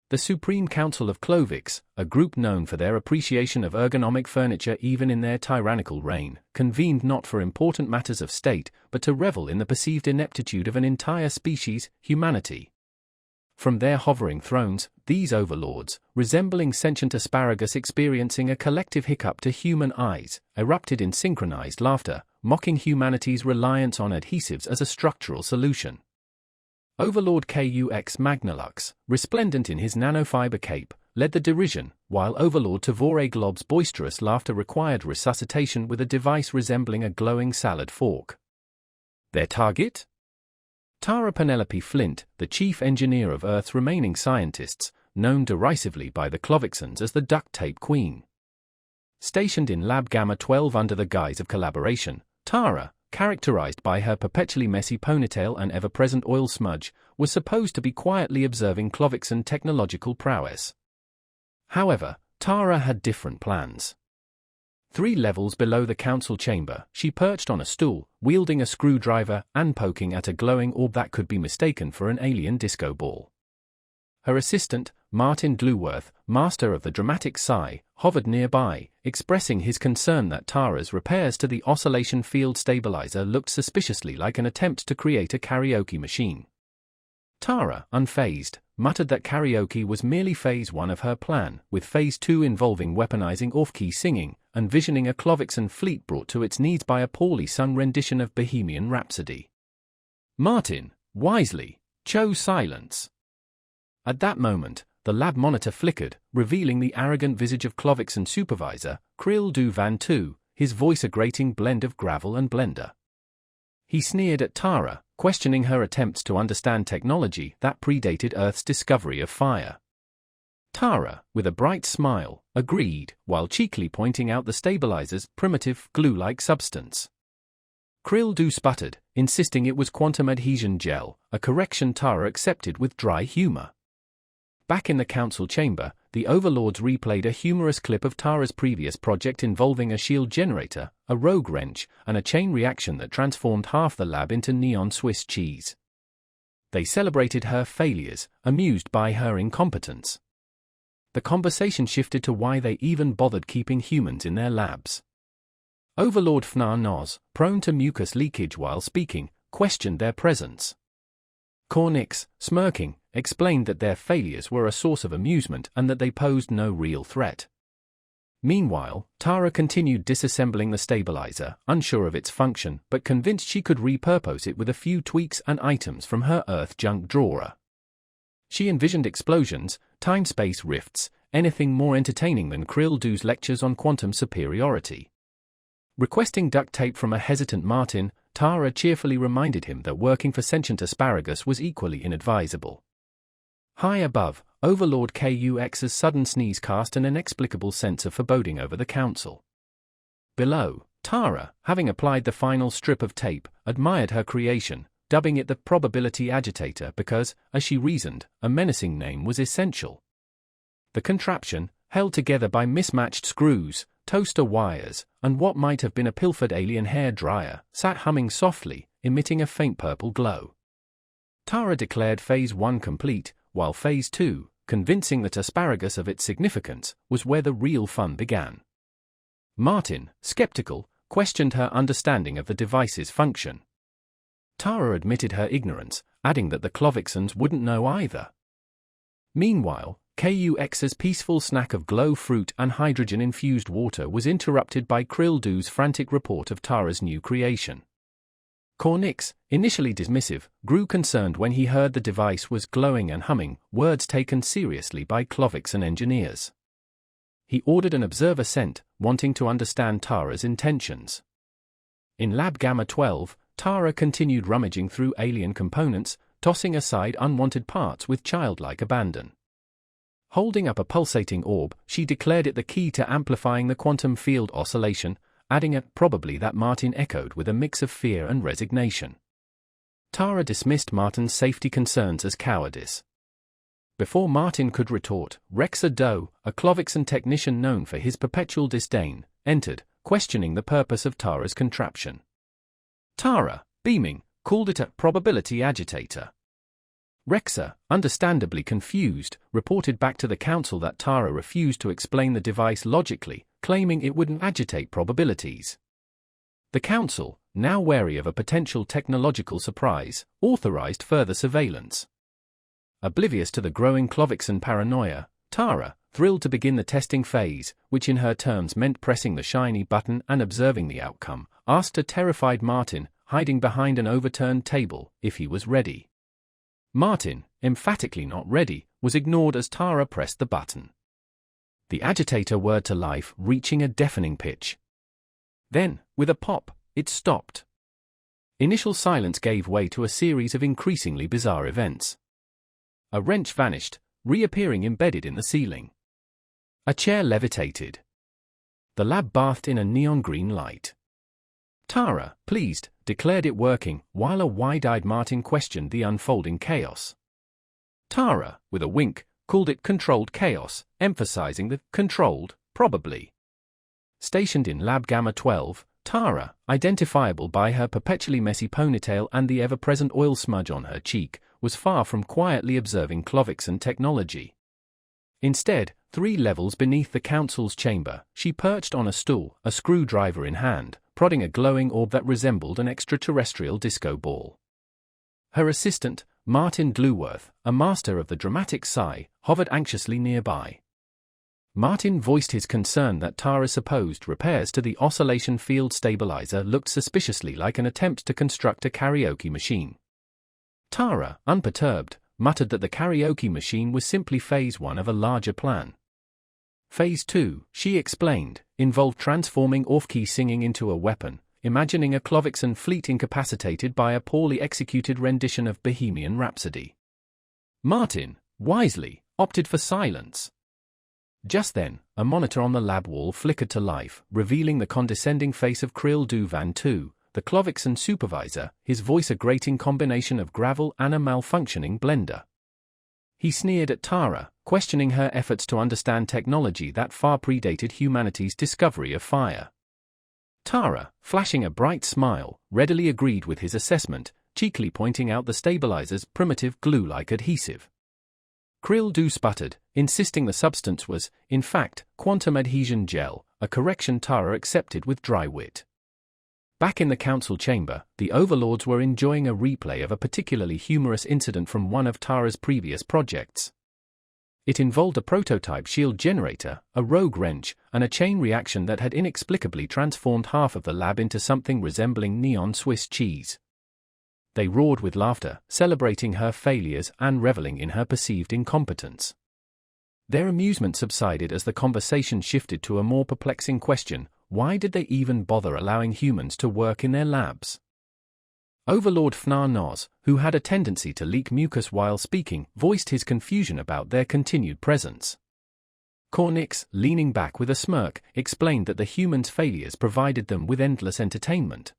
The Supreme Council of Clovix, a group known for their appreciation of ergonomic furniture even in their tyrannical reign, convened not for important matters of state, but to revel in the perceived ineptitude of an entire species, humanity. From their hovering thrones, these overlords, resembling sentient asparagus experiencing a collective hiccup to human eyes, erupted in synchronized laughter, mocking humanity's reliance on adhesives as a structural solution. Overlord Kux Magnalux, resplendent in his nanofiber cape, led the derision, while Overlord Tavore Glob's boisterous laughter required resuscitation with a device resembling a glowing salad fork. Their target? Tara Penelope Flint, the chief engineer of Earth's remaining scientists, known derisively by the Clovixans as the Duct Tape Queen. Stationed in Lab Gamma 12 under the guise of collaboration, Tara, characterized by her perpetually messy ponytail and ever-present oil smudge, was supposed to be quietly observing Clovixan technological prowess. However, Tara had different plans. 3 levels below the council chamber, she perched on a stool, wielding a screwdriver and poking at a glowing orb that could be mistaken for an alien disco ball. Her assistant, Martin Glewworth, master of the dramatic sigh, hovered nearby, expressing his concern that Tara's repairs to the oscillation field stabilizer looked suspiciously like an attempt to create a karaoke machine. Tara, unfazed, muttered that karaoke was merely phase 1 of her plan, with phase 2 involving weaponizing off-key singing, envisioning a Clovixan fleet brought to its knees by a poorly sung rendition of Bohemian Rhapsody. Martin, wisely, chose silence. At that moment, the lab monitor flickered, revealing the arrogant visage of Clovixan supervisor, Krill Du Van Tu, his voice a grating blend of gravel and blender. He sneered at Tara, questioning her attempts to understand technology that predated Earth's discovery of fire. Tara, with a bright smile, agreed, while cheekily pointing out the stabilizer's primitive, glue-like substance. Krill Du sputtered, insisting it was quantum adhesion gel, a correction Tara accepted with dry humor. Back in the council chamber, the Overlords replayed a humorous clip of Tara's previous project involving a shield generator, a rogue wrench, and a chain reaction that transformed half the lab into neon Swiss cheese. They celebrated her failures, amused by her incompetence. The conversation shifted to why they even bothered keeping humans in their labs. Overlord Fnar Noz, prone to mucus leakage while speaking, questioned their presence. Cornix, smirking, explained that their failures were a source of amusement and that they posed no real threat. Meanwhile, Tara continued disassembling the stabilizer, unsure of its function but convinced she could repurpose it with a few tweaks and items from her Earth junk drawer. She envisioned explosions, time-space rifts, anything more entertaining than Krill Du's lectures on quantum superiority. Requesting duct tape from a hesitant Martin, Tara cheerfully reminded him that working for sentient asparagus was equally inadvisable. High above, Overlord Kux's sudden sneeze cast an inexplicable sense of foreboding over the council. Below, Tara, having applied the final strip of tape, admired her creation, dubbing it the probability agitator because, as she reasoned, a menacing name was essential. The contraption, held together by mismatched screws, toaster wires, and what might have been a pilfered alien hair dryer, sat humming softly, emitting a faint purple glow. Tara declared Phase 1 complete, while Phase 2, convincing that asparagus of its significance, was where the real fun began. Martin, skeptical, questioned her understanding of the device's function. Tara admitted her ignorance, adding that the Clovixans wouldn't know either. Meanwhile, Kux's peaceful snack of glow fruit and hydrogen-infused water was interrupted by Krill Du's frantic report of Tara's new creation. Cornix, initially dismissive, grew concerned when he heard the device was glowing and humming, words taken seriously by Clovixan engineers. He ordered an observer sent, wanting to understand Tara's intentions. In Lab Gamma 12, Tara continued rummaging through alien components, tossing aside unwanted parts with childlike abandon. Holding up a pulsating orb, she declared it the key to amplifying the quantum field oscillation, adding a "probably" that Martin echoed with a mix of fear and resignation. Tara dismissed Martin's safety concerns as cowardice. Before Martin could retort, Rexa Doe, a Clovixan technician known for his perpetual disdain, entered, questioning the purpose of Tara's contraption. Tara, beaming, called it a probability agitator. Rexa, understandably confused, reported back to the council that Tara refused to explain the device logically, claiming it wouldn't agitate probabilities. The council, now wary of a potential technological surprise, authorized further surveillance. Oblivious to the growing Clovixon paranoia, Tara, thrilled to begin the testing phase, which in her terms meant pressing the shiny button and observing the outcome, asked a terrified Martin, hiding behind an overturned table, if he was ready. Martin, emphatically not ready, was ignored as Tara pressed the button. The agitator whirred to life, reaching a deafening pitch. Then, with a pop, it stopped. Initial silence gave way to a series of increasingly bizarre events. A wrench vanished, reappearing embedded in the ceiling. A chair levitated. The lab bathed in a neon green light. Tara, pleased, declared it working, while a wide-eyed Martin questioned the unfolding chaos. Tara, with a wink, called it controlled chaos, emphasizing the controlled, probably. Stationed in Lab Gamma 12, Tara, identifiable by her perpetually messy ponytail and the ever-present oil smudge on her cheek, was far from quietly observing Clovixon technology. Instead, 3 levels beneath the council's chamber, she perched on a stool, a screwdriver in hand, prodding a glowing orb that resembled an extraterrestrial disco ball. Her assistant, Martin Glewworth, a master of the dramatic sigh, hovered anxiously nearby. Martin voiced his concern that Tara's supposed repairs to the oscillation field stabilizer looked suspiciously like an attempt to construct a karaoke machine. Tara, unperturbed, muttered that the karaoke machine was simply phase 1 of a larger plan. Phase 2, she explained, involved transforming off-key singing into a weapon, imagining a Clovixon fleet incapacitated by a poorly executed rendition of Bohemian Rhapsody. Martin, wisely, opted for silence. Just then, a monitor on the lab wall flickered to life, revealing the condescending face of Krill Du Van Tu, the Clovixon supervisor, his voice a grating combination of gravel and a malfunctioning blender. He sneered at Tara, questioning her efforts to understand technology that far predated humanity's discovery of fire. Tara, flashing a bright smile, readily agreed with his assessment, cheekily pointing out the stabilizer's primitive glue-like adhesive. Krill Du sputtered, insisting the substance was, in fact, quantum adhesion gel, a correction Tara accepted with dry wit. Back in the council chamber, the Overlords were enjoying a replay of a particularly humorous incident from one of Tara's previous projects. It involved a prototype shield generator, a rogue wrench, and a chain reaction that had inexplicably transformed half of the lab into something resembling neon Swiss cheese. They roared with laughter, celebrating her failures and reveling in her perceived incompetence. Their amusement subsided as the conversation shifted to a more perplexing question: why did they even bother allowing humans to work in their labs? Overlord Fnar Noz, who had a tendency to leak mucus while speaking, voiced his confusion about their continued presence. Cornix, leaning back with a smirk, explained that the humans' failures provided them with endless entertainment.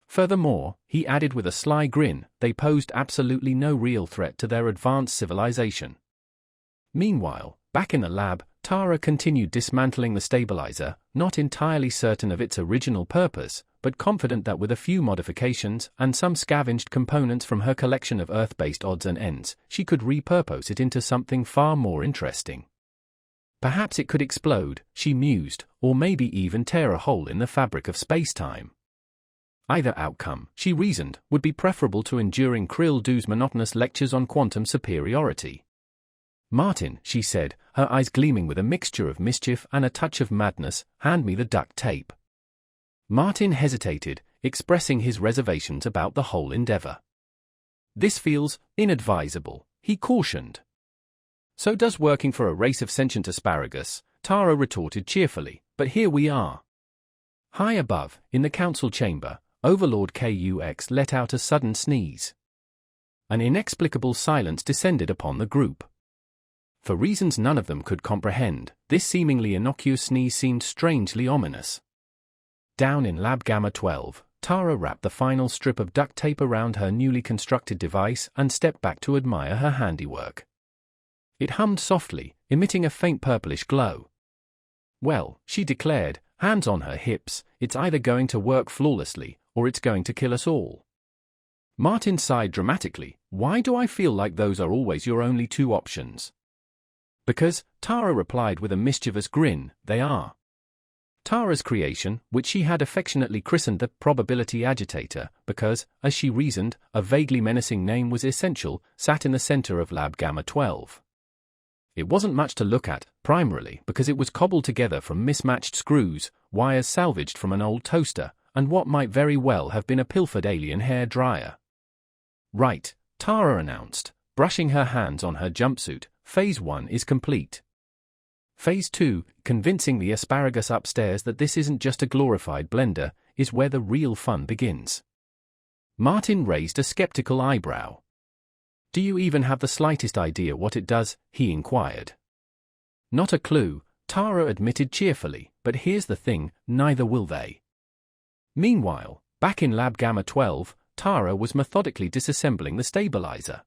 Furthermore, he added with a sly grin, they posed absolutely no real threat to their advanced civilization. Meanwhile, back in the lab, Tara continued dismantling the stabilizer, not entirely certain of its original purpose, but confident that with a few modifications and some scavenged components from her collection of Earth-based odds and ends, she could repurpose it into something far more interesting. Perhaps it could explode, she mused, or maybe even tear a hole in the fabric of space-time. Either outcome, she reasoned, would be preferable to enduring Krill Du's monotonous lectures on quantum superiority. Martin, she said, her eyes gleaming with a mixture of mischief and a touch of madness, hand me the duct tape. Martin hesitated, expressing his reservations about the whole endeavor. This feels inadvisable, he cautioned. So does working for a race of sentient asparagus, Tara retorted cheerfully, but here we are. High above, in the council chamber, Overlord Kux let out a sudden sneeze. An inexplicable silence descended upon the group. For reasons none of them could comprehend, this seemingly innocuous sneeze seemed strangely ominous. Down in Lab Gamma 12, Tara wrapped the final strip of duct tape around her newly constructed device and stepped back to admire her handiwork. It hummed softly, emitting a faint purplish glow. Well, she declared, hands on her hips, it's either going to work flawlessly, or it's going to kill us all. Martin sighed dramatically. Why do I feel like those are always your only two options? Because, Tara replied with a mischievous grin, they are. Tara's creation, which she had affectionately christened the probability agitator, because, as she reasoned, a vaguely menacing name was essential, sat in the center of Lab Gamma 12. It wasn't much to look at, primarily because it was cobbled together from mismatched screws, wires salvaged from an old toaster, and what might very well have been a pilfered alien hair dryer. Right, Tara announced, brushing her hands on her jumpsuit, Phase 1 is complete. Phase 2, convincing the asparagus upstairs that this isn't just a glorified blender, is where the real fun begins. Martin raised a skeptical eyebrow. Do you even have the slightest idea what it does? He inquired. Not a clue, Tara admitted cheerfully, but here's the thing, neither will they. Meanwhile, back in Lab Gamma 12, Tara was methodically disassembling the stabilizer.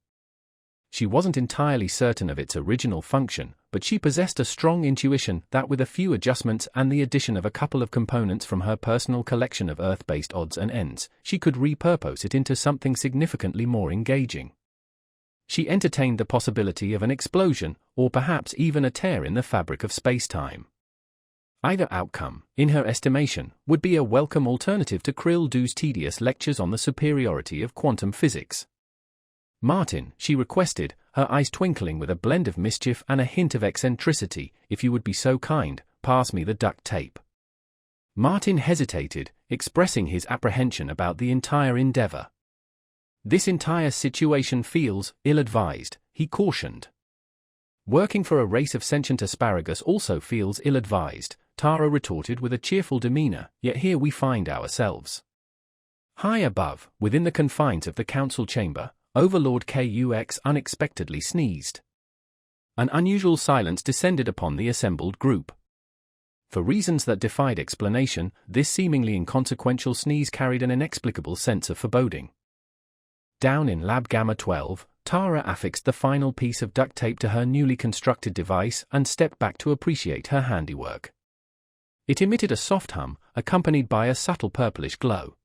She wasn't entirely certain of its original function, but she possessed a strong intuition that with a few adjustments and the addition of a couple of components from her personal collection of Earth-based odds and ends, she could repurpose it into something significantly more engaging. She entertained the possibility of an explosion, or perhaps even a tear in the fabric of space-time. Either outcome, in her estimation, would be a welcome alternative to Krill-Du's tedious lectures on the superiority of quantum physics. Martin, she requested, her eyes twinkling with a blend of mischief and a hint of eccentricity, if you would be so kind, pass me the duct tape. Martin hesitated, expressing his apprehension about the entire endeavor. This entire situation feels ill-advised, he cautioned. Working for a race of sentient asparagus also feels ill-advised, Tara retorted with a cheerful demeanor, yet here we find ourselves. High above, within the confines of the council chamber, Overlord KUX unexpectedly sneezed. An unusual silence descended upon the assembled group. For reasons that defied explanation, this seemingly inconsequential sneeze carried an inexplicable sense of foreboding. Down in Lab Gamma 12, Tara affixed the final piece of duct tape to her newly constructed device and stepped back to appreciate her handiwork. It emitted a soft hum, accompanied by a subtle purplish glow.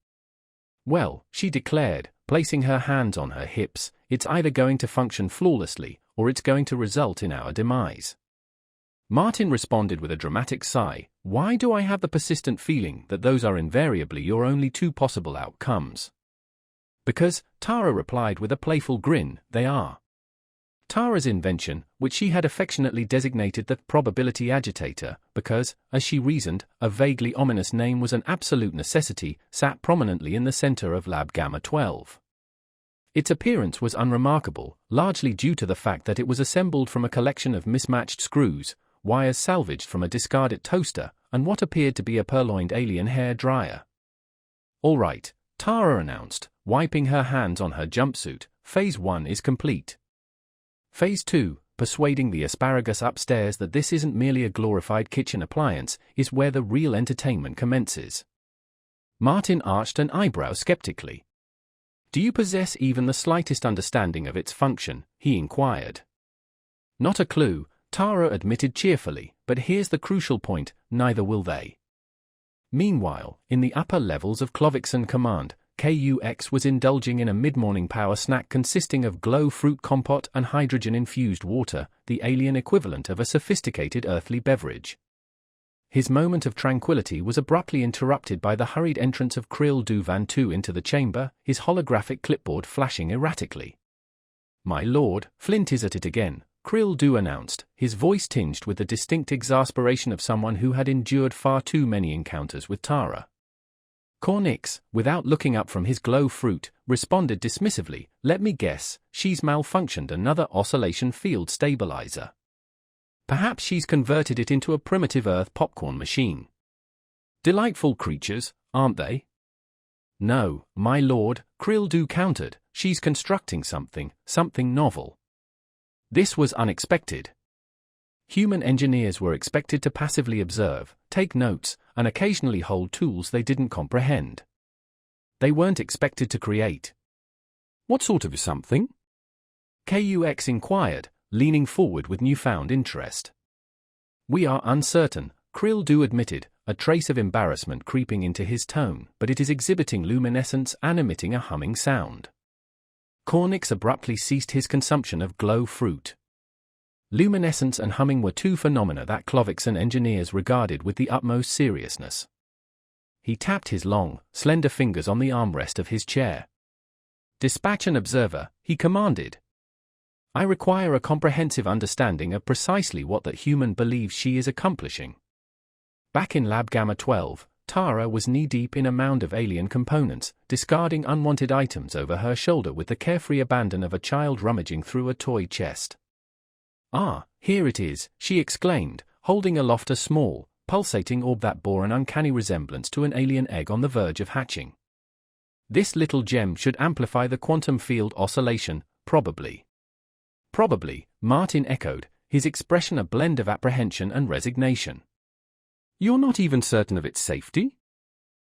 Well, she declared, placing her hands on her hips, it's either going to function flawlessly, or it's going to result in our demise. Martin responded with a dramatic sigh, why do I have the persistent feeling that those are invariably your only two possible outcomes? Because, Tara replied with a playful grin, they are. Tara's invention, which she had affectionately designated the probability agitator, because, as she reasoned, a vaguely ominous name was an absolute necessity, sat prominently in the center of Lab Gamma 12. Its appearance was unremarkable, largely due to the fact that it was assembled from a collection of mismatched screws, wires salvaged from a discarded toaster, and what appeared to be a purloined alien hair dryer. All right, Tara announced, wiping her hands on her jumpsuit, Phase 1 is complete. Phase 2, persuading the asparagus upstairs that this isn't merely a glorified kitchen appliance, is where the real entertainment commences. Martin arched an eyebrow skeptically. Do you possess even the slightest understanding of its function? He inquired. Not a clue, Tara admitted cheerfully, but here's the crucial point, neither will they. Meanwhile, in the upper levels of Clovixon Command, KUX was indulging in a mid-morning power snack consisting of glow fruit compote and hydrogen-infused water, the alien equivalent of a sophisticated earthly beverage. His moment of tranquility was abruptly interrupted by the hurried entrance of Krill-Du Van Tu into the chamber, his holographic clipboard flashing erratically. My lord, Flint is at it again, Krill-Du announced, his voice tinged with the distinct exasperation of someone who had endured far too many encounters with Tara. Cornix, without looking up from his glow fruit, responded dismissively, let me guess, she's malfunctioned another oscillation field stabilizer. Perhaps she's converted it into a primitive Earth popcorn machine. Delightful creatures, aren't they? No, my lord, Krill-Du countered, she's constructing something novel. This was unexpected. Human engineers were expected to passively observe, take notes, and occasionally hold tools they didn't comprehend. They weren't expected to create. What sort of something? KUX inquired, leaning forward with newfound interest. We are uncertain, Krill-Du admitted, a trace of embarrassment creeping into his tone, but it is exhibiting luminescence and emitting a humming sound. Cornix abruptly ceased his consumption of glow fruit. Luminescence and humming were two phenomena that Clovickson engineers regarded with the utmost seriousness. He tapped his long, slender fingers on the armrest of his chair. "Dispatch an observer," he commanded. "I require a comprehensive understanding of precisely what that human believes she is accomplishing." Back in Lab Gamma 12, Tara was knee-deep in a mound of alien components, discarding unwanted items over her shoulder with the carefree abandon of a child rummaging through a toy chest. "Ah, here it is," she exclaimed, holding aloft a small, pulsating orb that bore an uncanny resemblance to an alien egg on the verge of hatching. "This little gem should amplify the quantum field oscillation, probably." "Probably," Martin echoed, his expression a blend of apprehension and resignation. "You're not even certain of its safety?"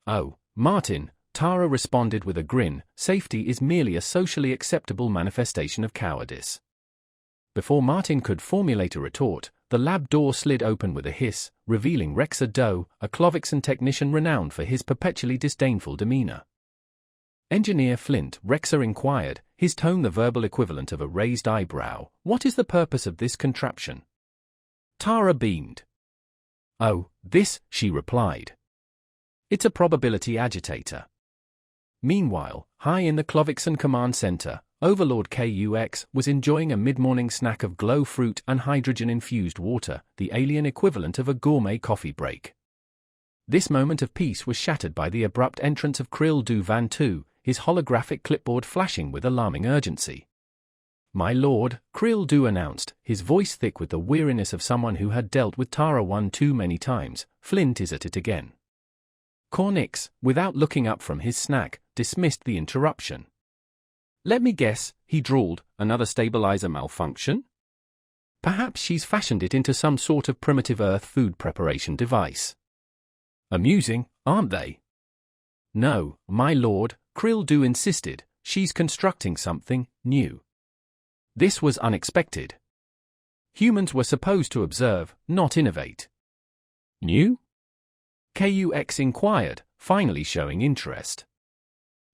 "Oh, Martin," Tara responded with a grin, "safety is merely a socially acceptable manifestation of cowardice." Before Martin could formulate a retort, the lab door slid open with a hiss, revealing Rexa Doe, a Clovickson technician renowned for his perpetually disdainful demeanor. "Engineer Flint," Rexa inquired, his tone the verbal equivalent of a raised eyebrow, "what is the purpose of this contraption?" Tara beamed. "Oh, this," she replied. "It's a probability agitator." Meanwhile, high in the Clovickson Command Center, Overlord KUX was enjoying a mid-morning snack of glow fruit and hydrogen-infused water, the alien equivalent of a gourmet coffee break. This moment of peace was shattered by the abrupt entrance of Krill Du Van Tu, his holographic clipboard flashing with alarming urgency. "My lord," Krill Du announced, his voice thick with the weariness of someone who had dealt with Tara one too many times, "Flint is at it again." Cornix, without looking up from his snack, dismissed the interruption. "Let me guess," he drawled, "another stabilizer malfunction? Perhaps she's fashioned it into some sort of primitive Earth food preparation device." "Amusing, aren't they?" "No, my lord," Krill Du insisted, "she's constructing something new." This was unexpected. Humans were supposed to observe, not innovate. "New?" KUX inquired, finally showing interest.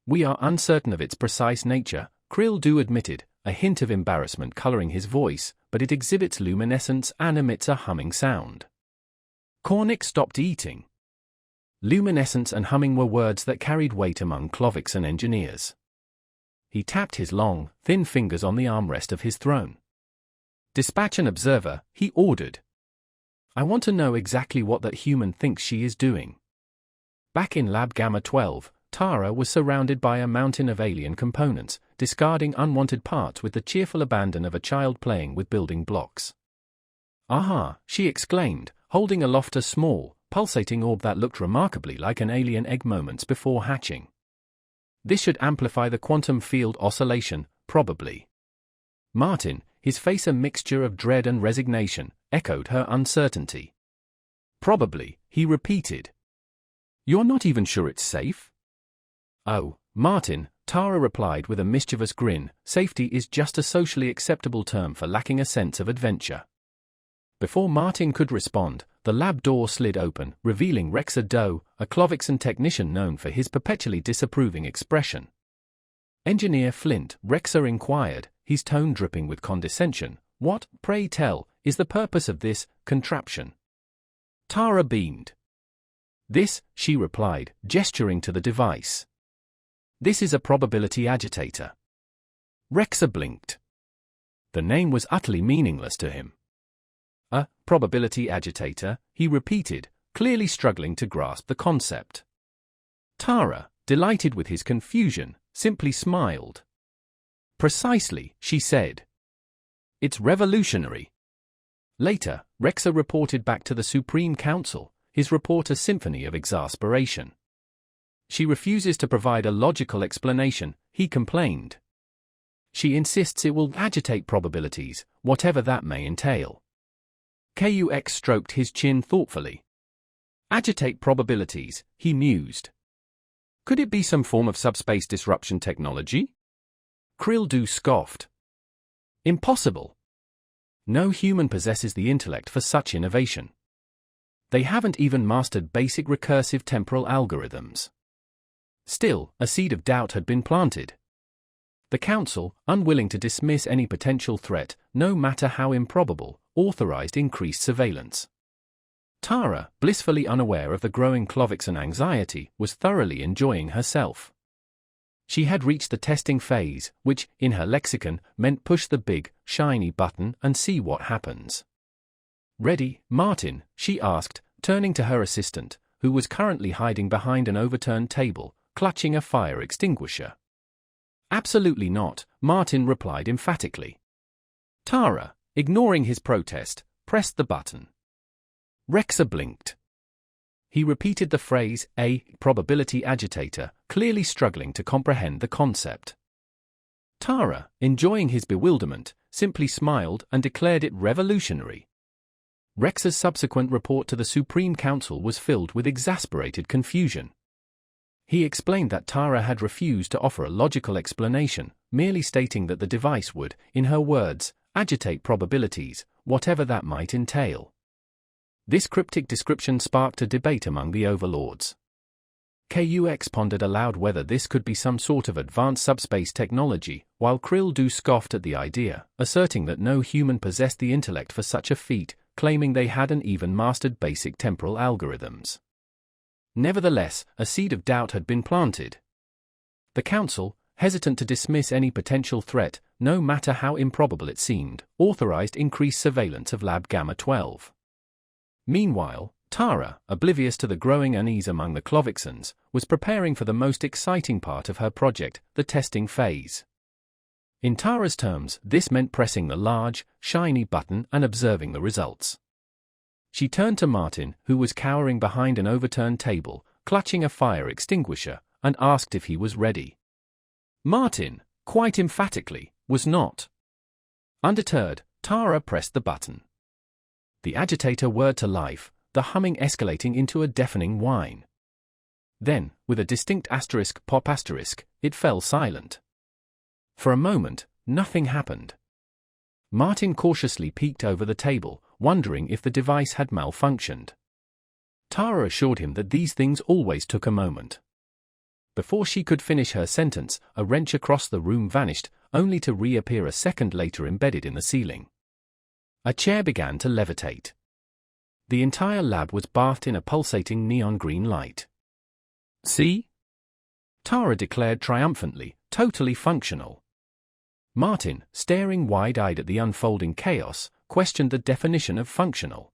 "We are uncertain of its precise nature," Krill Du admitted, a hint of embarrassment coloring his voice, "but it exhibits luminescence and emits a humming sound." Cornix stopped eating. Luminescence and humming were words that carried weight among Clovickson engineers. He tapped his long, thin fingers on the armrest of his throne. "Dispatch an observer," he ordered. "I want to know exactly what that human thinks she is doing." Back in Lab Gamma 12, Tara was surrounded by a mountain of alien components, discarding unwanted parts with the cheerful abandon of a child playing with building blocks. "Aha!" she exclaimed, holding aloft a small, pulsating orb that looked remarkably like an alien egg moments before hatching. "This should amplify the quantum field oscillation, probably." Martin, his face a mixture of dread and resignation, echoed her uncertainty. "Probably," he repeated. "You're not even sure it's safe?" "Oh, Martin," Tara replied with a mischievous grin, "safety is just a socially acceptable term for lacking a sense of adventure." Before Martin could respond, the lab door slid open, revealing Rexa Doe, a Clovickson technician known for his perpetually disapproving expression. "Engineer Flint," Rexa inquired, his tone dripping with condescension, "what, pray tell, is the purpose of this contraption?" Tara beamed. "This," she replied, gesturing to the device. "This is a probability agitator." Rexa blinked. The name was utterly meaningless to him. "A probability agitator," he repeated, clearly struggling to grasp the concept. Tara, delighted with his confusion, simply smiled. "Precisely," she said. "It's revolutionary." Later, Rexa reported back to the Supreme Council, his report a symphony of exasperation. "She refuses to provide a logical explanation," he complained. "She insists it will agitate probabilities, whatever that may entail." KUX stroked his chin thoughtfully. "Agitate probabilities," he mused. "Could it be some form of subspace disruption technology?" Krill Du scoffed. "Impossible. No human possesses the intellect for such innovation. They haven't even mastered basic recursive temporal algorithms." Still, a seed of doubt had been planted. The council, unwilling to dismiss any potential threat, no matter how improbable, authorized increased surveillance. Tara, blissfully unaware of the growing Clovickson anxiety, was thoroughly enjoying herself. She had reached the testing phase, which, in her lexicon, meant push the big, shiny button and see what happens. "Ready, Martin?" she asked, turning to her assistant, who was currently hiding behind an overturned table, clutching a fire extinguisher. "Absolutely not," Martin replied emphatically. Tara, ignoring his protest, pressed the button. Rexer blinked. He repeated the phrase, "a probability agitator," clearly struggling to comprehend the concept. Tara, enjoying his bewilderment, simply smiled and declared it revolutionary. Rexer's subsequent report to the Supreme Council was filled with exasperated confusion. He explained that Tara had refused to offer a logical explanation, merely stating that the device would, in her words, agitate probabilities, whatever that might entail. This cryptic description sparked a debate among the Overlords. KUX pondered aloud whether this could be some sort of advanced subspace technology, while Krill scoffed at the idea, asserting that no human possessed the intellect for such a feat, claiming they hadn't even mastered basic temporal algorithms. Nevertheless, a seed of doubt had been planted. The Council, hesitant to dismiss any potential threat, no matter how improbable it seemed, authorized increased surveillance of Lab Gamma 12. Meanwhile, Tara, oblivious to the growing unease among the Clovicksons, was preparing for the most exciting part of her project, the testing phase. In Tara's terms, this meant pressing the large, shiny button and observing the results. She turned to Martin, who was cowering behind an overturned table, clutching a fire extinguisher, and asked if he was ready. Martin, quite emphatically, was not. Undeterred, Tara pressed the button. The agitator whirred to life, the humming escalating into a deafening whine. Then, with a distinct asterisk pop asterisk, it fell silent. For a moment, nothing happened. Martin cautiously peeked over the table, wondering if the device had malfunctioned. Tara assured him that these things always took a moment. Before she could finish her sentence, a wrench across the room vanished, only to reappear a second later embedded in the ceiling. A chair began to levitate. The entire lab was bathed in a pulsating neon green light. "See?" Tara declared triumphantly, "totally functional." Martin, staring wide-eyed at the unfolding chaos, questioned the definition of functional.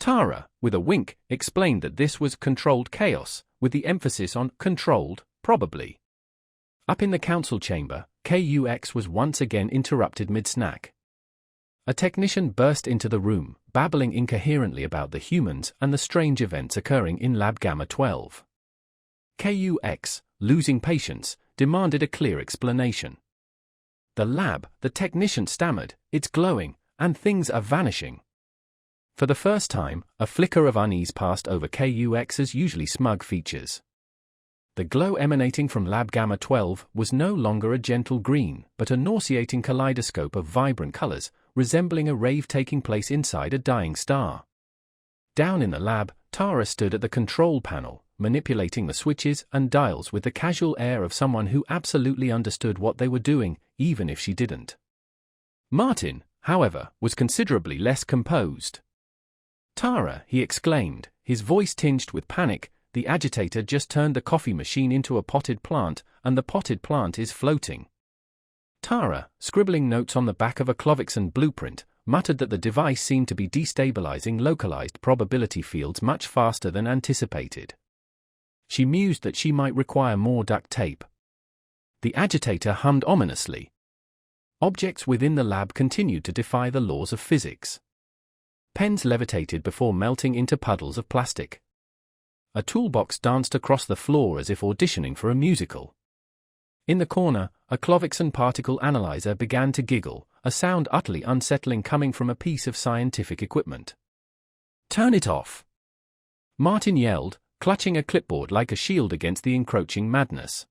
Tara, with a wink, explained that this was controlled chaos, with the emphasis on controlled, probably. Up in the council chamber, KUX was once again interrupted mid-snack. A technician burst into the room, babbling incoherently about the humans and the strange events occurring in Lab Gamma 12. KUX, losing patience, demanded a clear explanation. "The lab," the technician stammered, "it's glowing, and things are vanishing." For the first time, a flicker of unease passed over KUX's usually smug features. The glow emanating from Lab Gamma 12 was no longer a gentle green, but a nauseating kaleidoscope of vibrant colors, resembling a rave taking place inside a dying star. Down in the lab, Tara stood at the control panel, manipulating the switches and dials with the casual air of someone who absolutely understood what they were doing, even if she didn't. Martin, however, was considerably less composed. "Tara," he exclaimed, his voice tinged with panic, "the agitator just turned the coffee machine into a potted plant, and the potted plant is floating." Tara, scribbling notes on the back of a Clovickson blueprint, muttered that the device seemed to be destabilizing localized probability fields much faster than anticipated. She mused that she might require more duct tape. The agitator hummed ominously. Objects within the lab continued to defy the laws of physics. Pens levitated before melting into puddles of plastic. A toolbox danced across the floor as if auditioning for a musical. In the corner, a Clovickson particle analyzer began to giggle, a sound utterly unsettling coming from a piece of scientific equipment. "Turn it off!" Martin yelled, clutching a clipboard like a shield against the encroaching madness.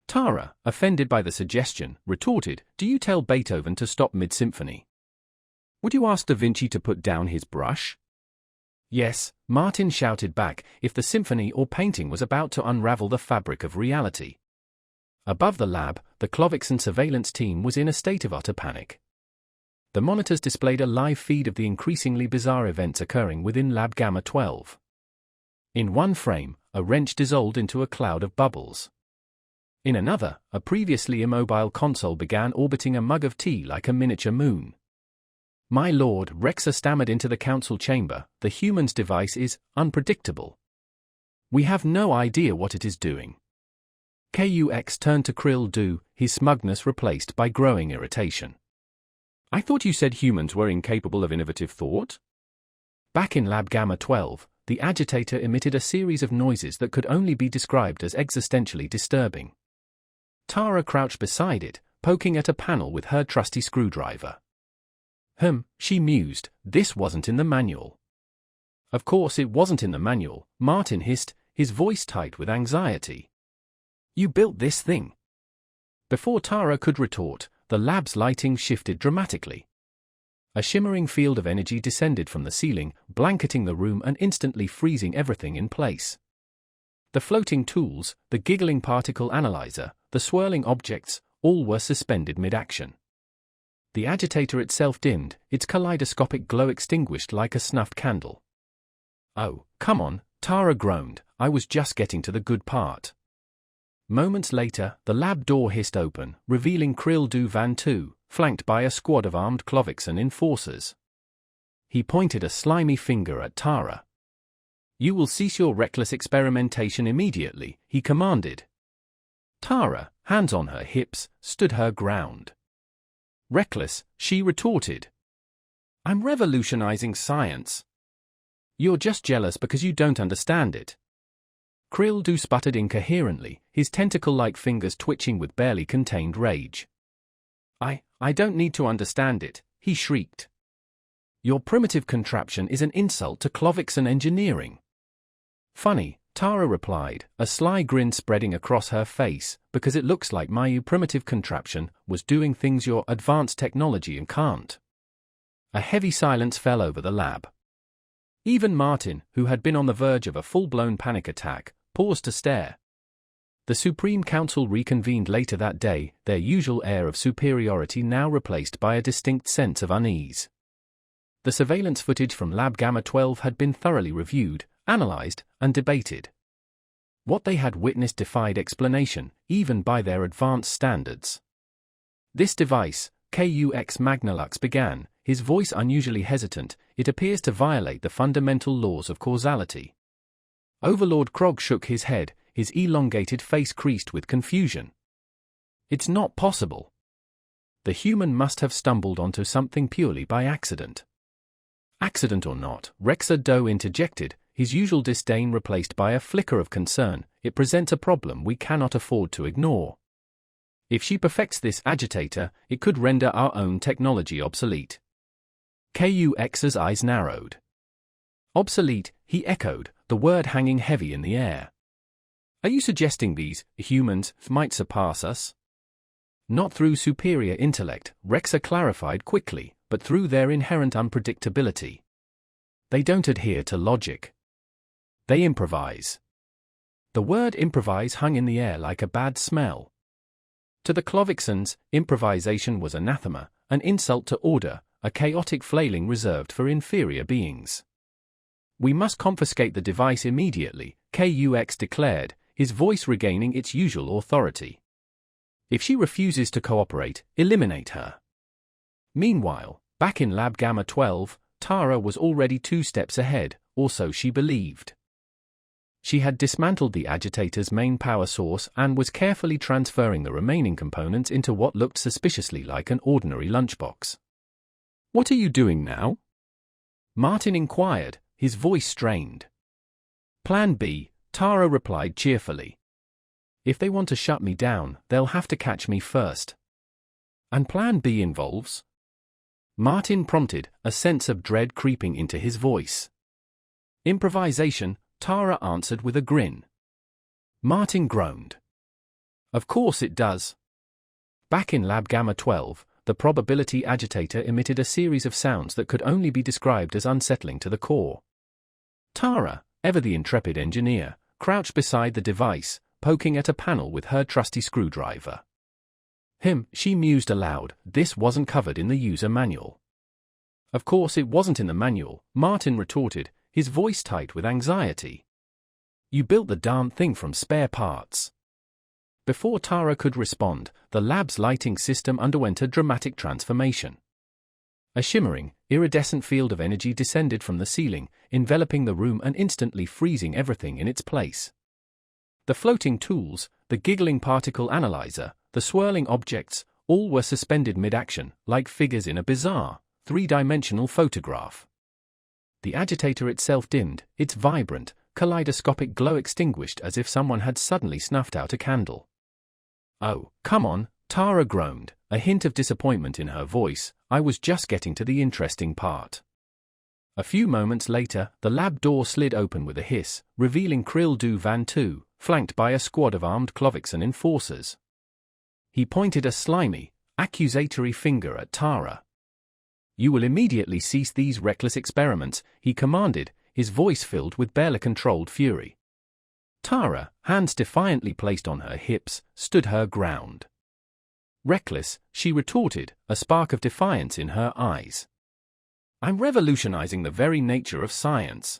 Tara, offended by the suggestion, retorted, "Do you tell Beethoven to stop mid-symphony? Would you ask Da Vinci to put down his brush?" "Yes," Martin shouted back, if the symphony or painting was about to unravel the fabric of reality. Above the lab, the Clovixon surveillance team was in a state of utter panic. The monitors displayed a live feed of the increasingly bizarre events occurring within Lab Gamma 12. In one frame, a wrench dissolved into a cloud of bubbles. In another, a previously immobile console began orbiting a mug of tea like a miniature moon. "My lord," Rexa stammered into the council chamber, "the human's device is unpredictable. We have no idea what it is doing." KUX turned to Krill Du, his smugness replaced by growing irritation. "I thought you said humans were incapable of innovative thought?" Back in Lab Gamma 12, the agitator emitted a series of noises that could only be described as existentially disturbing. Tara crouched beside it, poking at a panel with her trusty screwdriver. She mused, this wasn't in the manual. Of course it wasn't in the manual, Martin hissed, his voice tight with anxiety. "You built this thing." Before Tara could retort, the lab's lighting shifted dramatically. A shimmering field of energy descended from the ceiling, blanketing the room and instantly freezing everything in place. The floating tools, the giggling particle analyzer, the swirling objects, all were suspended mid-action. The agitator itself dimmed, its kaleidoscopic glow extinguished like a snuffed candle. "Oh, come on," Tara groaned, "I was just getting to the good part." Moments later, the lab door hissed open, revealing Krill Du Van Tu, flanked by a squad of armed Clovixon enforcers. He pointed a slimy finger at Tara. "You will cease your reckless experimentation immediately," he commanded. Tara, hands on her hips, stood her ground. "Reckless," she retorted. "I'm revolutionizing science. You're just jealous because you don't understand it." Krill Du sputtered incoherently, his tentacle-like fingers twitching with barely contained rage. I don't need to understand it," he shrieked. "Your primitive contraption is an insult to Clovixon engineering." "Funny," Tara replied, a sly grin spreading across her face, "because it looks like my primitive contraption was doing things your advanced technology can't." A heavy silence fell over the lab. Even Martin, who had been on the verge of a full-blown panic attack, paused to stare. The Supreme Council reconvened later that day, their usual air of superiority now replaced by a distinct sense of unease. The surveillance footage from Lab Gamma 12 had been thoroughly reviewed, analyzed, and debated. What they had witnessed defied explanation, even by their advanced standards. "This device," KUX Magnalux began, his voice unusually hesitant, "it appears to violate the fundamental laws of causality." Overlord Krog shook his head, his elongated face creased with confusion. "It's not possible. The human must have stumbled onto something purely by accident." "Accident or not," Rexa Doe interjected, his usual disdain replaced by a flicker of concern, "it presents a problem we cannot afford to ignore. If she perfects this agitator, it could render our own technology obsolete." KUX's eyes narrowed. "Obsolete," he echoed, the word hanging heavy in the air. "Are you suggesting these humans might surpass us?" "Not through superior intellect," Rexa clarified quickly, "but through their inherent unpredictability. They don't adhere to logic. They improvise." The word improvise hung in the air like a bad smell. To the Clovixons, improvisation was anathema, an insult to order, a chaotic flailing reserved for inferior beings. "We must confiscate the device immediately," KUX declared, his voice regaining its usual authority. "If she refuses to cooperate, eliminate her." Meanwhile, back in Lab Gamma 12, Tara was already 2 steps ahead, or so she believed. She had dismantled the agitator's main power source and was carefully transferring the remaining components into what looked suspiciously like an ordinary lunchbox. "What are you doing now?" Martin inquired, his voice strained. "Plan B," Tara replied cheerfully. "If they want to shut me down, they'll have to catch me first." "And Plan B involves?" Martin prompted, a sense of dread creeping into his voice. "Improvisation," Tara answered with a grin. Martin groaned. "Of course it does." Back in Lab Gamma 12, the probability agitator emitted a series of sounds that could only be described as unsettling to the core. Tara, ever the intrepid engineer, crouched beside the device, poking at a panel with her trusty screwdriver. She mused aloud, this wasn't covered in the user manual. Of course it wasn't in the manual, Martin retorted, his voice tight with anxiety. You built the darn thing from spare parts. Before Tara could respond, the lab's lighting system underwent a dramatic transformation. A shimmering, iridescent field of energy descended from the ceiling, enveloping the room and instantly freezing everything in its place. The floating tools, the giggling particle analyzer, the swirling objects, all were suspended mid-action, like figures in a bizarre, three-dimensional photograph. The agitator itself dimmed, its vibrant, kaleidoscopic glow extinguished as if someone had suddenly snuffed out a candle. Oh, come on, Tara groaned, a hint of disappointment in her voice. I was just getting to the interesting part. A few moments later, the lab door slid open with a hiss, revealing Krill Du Van Tu, flanked by a squad of armed Clovixon enforcers. He pointed a slimy, accusatory finger at Tara. You will immediately cease these reckless experiments, he commanded, his voice filled with barely controlled fury. Tara, hands defiantly placed on her hips, stood her ground. Reckless, she retorted, a spark of defiance in her eyes. I'm revolutionizing the very nature of science.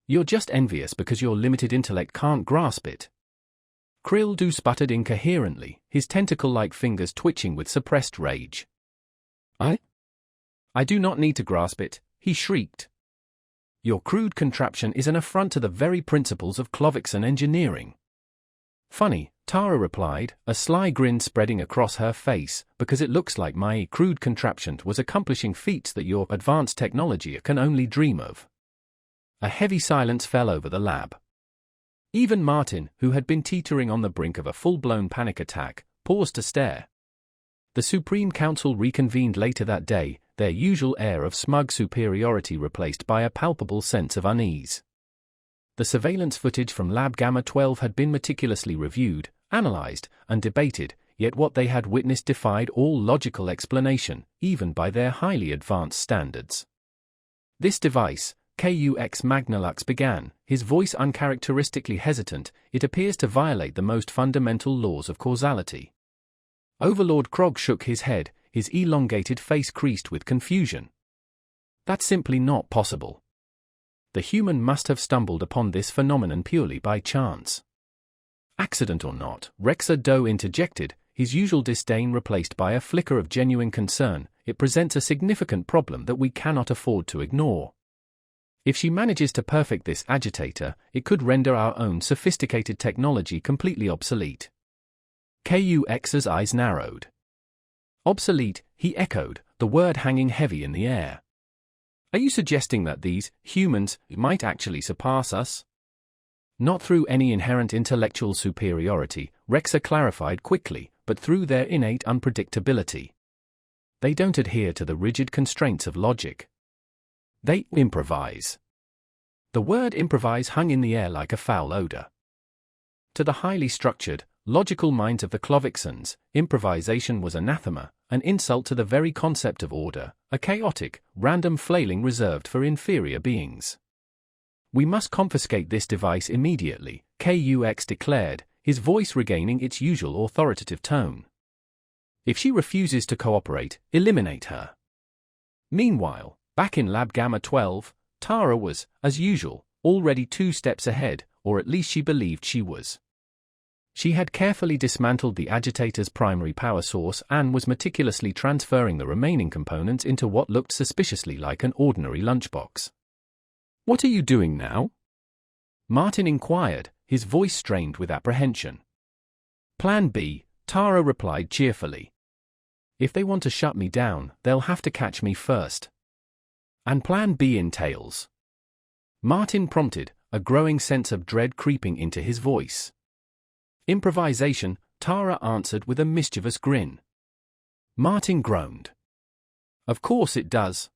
You're just envious because your limited intellect can't grasp it. Krill Du sputtered incoherently, his tentacle-like fingers twitching with suppressed rage. I do not need to grasp it, he shrieked. Your crude contraption is an affront to the very principles of Clovixon engineering. Funny, Tara replied, a sly grin spreading across her face, because it looks like my crude contraption was accomplishing feats that your advanced technology can only dream of. A heavy silence fell over the lab. Even Martin, who had been teetering on the brink of a full-blown panic attack, paused to stare. The Supreme Council reconvened later that day, their usual air of smug superiority replaced by a palpable sense of unease. The surveillance footage from Lab Gamma 12 had been meticulously reviewed, analyzed, and debated, yet what they had witnessed defied all logical explanation, even by their highly advanced standards. This device, KUX Magnalux began, his voice uncharacteristically hesitant, it appears to violate the most fundamental laws of causality. Overlord Krog shook his head, his elongated face creased with confusion. That's simply not possible. The human must have stumbled upon this phenomenon purely by chance. Accident or not, Rexer Doe interjected, his usual disdain replaced by a flicker of genuine concern, it presents a significant problem that we cannot afford to ignore. If she manages to perfect this agitator, it could render our own sophisticated technology completely obsolete. KUX's eyes narrowed. Obsolete, he echoed, the word hanging heavy in the air. Are you suggesting that these humans might actually surpass us? Not through any inherent intellectual superiority, Rexer clarified quickly, but through their innate unpredictability. They don't adhere to the rigid constraints of logic. They improvise. The word improvise hung in the air like a foul odor. To the highly structured, logical minds of the Clovixons, improvisation was anathema, an insult to the very concept of order, a chaotic, random flailing reserved for inferior beings. We must confiscate this device immediately, KUX declared, his voice regaining its usual authoritative tone. If she refuses to cooperate, eliminate her. Meanwhile, back in Lab Gamma 12, Tara was, as usual, already 2 steps ahead, or at least she believed she was. She had carefully dismantled the agitator's primary power source and was meticulously transferring the remaining components into what looked suspiciously like an ordinary lunchbox. What are you doing now? Martin inquired, his voice strained with apprehension. Plan B, Tara replied cheerfully. If they want to shut me down, they'll have to catch me first. And Plan B entails? Martin prompted, a growing sense of dread creeping into his voice. Improvisation, Tara answered with a mischievous grin. Martin groaned. Of course it does.